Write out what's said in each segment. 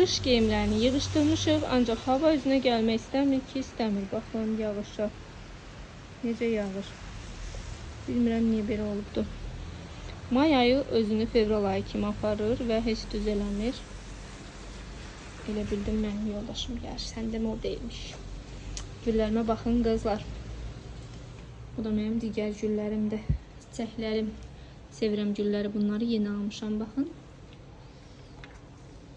qış geyimlərini yığışdırmışıq, ancaq hava üzünə gəlmək istəmir ki, istəmir. Baxın, yağışa. Necə yağır? Bilmirəm niyə belə olubdu. May ayı özünü fevral ayı kimi aparır və heç düzələmir. Elə bildim mənim yoldaşım gəlir. Səndə o deyilmiş. Güllərimə baxın qızlar. Bu da mənim digər güllərimdir. Çiçəklərim. Sevirəm gülləri. Bunları yeni almışam. Baxın.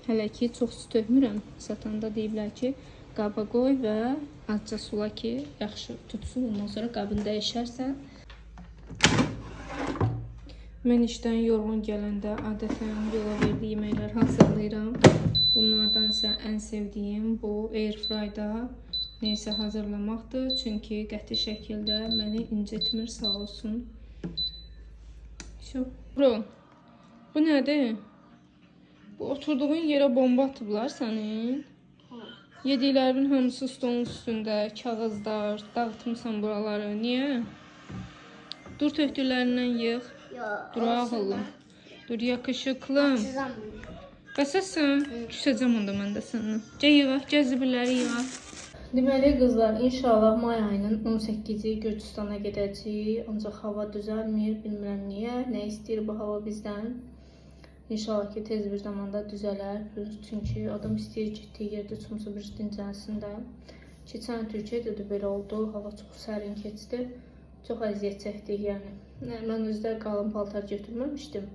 Hələ ki çox su tökmürəm. Satanda deyiblər ki, qaba qoy və azca sula ki, yaxşı tutsun. Ondan sonra qabını dəyişərsən. Mən işdən yorğun gələndə adətən yola verdiyi yeməklər hazırlayıram. Bunlardan isə ən sevdiyim bu airfryda neysə hazırlamaqdır. Çünki qəti şəkildə məni incitmir, sağ olsun. Bu nədir? Bu oturduğun yerə bomba atıblar sənin. Yediklərin hamısı stolun üstündə, kağızlar, dağıtmışsan buraları. Niyə? Dur tökdüklərindən yığ. Dur ağıllım. Dur yakışıklım. Bəsəsən? Küsəcəm onda mən də səndən. Gəl yığaq, gəl zibilləri yığaq. Deməli qızlar, inşallah may ayının 18-i Gürcüstana gedəcəyik. Ancaq hava düzəlmir, bilmirəm niyə. Nə istəyir bu hava bizdən? İnşallah ki tez bir zamanda düzələr. Çünki adam istəyir getdiyi yerdə çumsa bir dincəlsin də. Keçən Türkiyədə də belə oldu. Hava çox sərin keçdi. Çox əziyyət çəkdik yəni. Mən özdə qalın paltar götürməmişdim.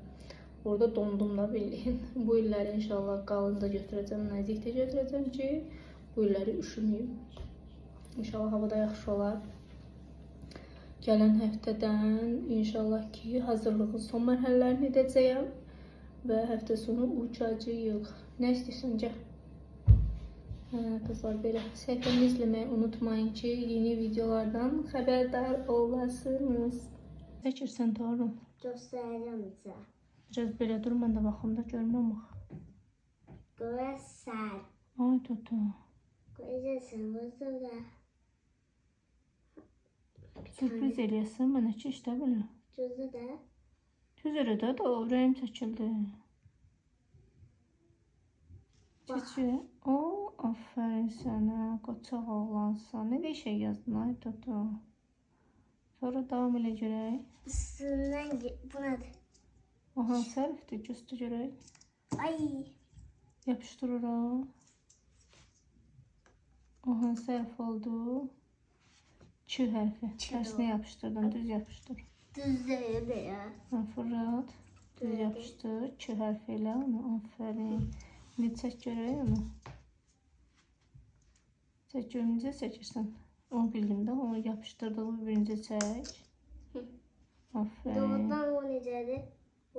Orada dondum da bildiyin. Bu illəri inşallah qalın da götürəcəm, nəzik də götürəcəm ki, bu illəri üşüməyim. İnşallah havada yaxşı olar. Gələn həftədən inşallah ki hazırlığın son mərhələlərini edəcəyəm. Və həftə sonu uçacağıq. Nə istəyirsən, gəl. Qızlar, belə. Səhifəmi izləməyi unutmayın ki, yeni videolardan xəbərdar olasınız. Çəkirsən, doğru? Göstərirəm bizə. Biraz belə dur, mən də baxım da görməm axı. Göstər. Ay, tutu. Qoyacaqsın, burada. Sürpriz eləyəsən, mənə ki, işdə belə. Gözə də. Gözələ də ürəyim çəkildi. Çiçi. O, aferin sənə, qoçaq oğlansan. Nə bir şey yazdın, ay tutu. Sonra davam elə görək. Üstündən bu nədir? O hansı hərfdir, göstər görək. Ay. Yapışdırıram. O hansı hərf oldu? Ç hərfi. Tərsine yapışdırdım, düz yapışdır. Düz deyil ya. Fırlat. Düz yapışdır. Ç hərfiyle onu. Aferin. İndi çək görək onu. Çək görüncə çəkirsən. Onu bildim də. Onu yapışdırdığımı birinci çək. Aferin. Doğrudan o necədir?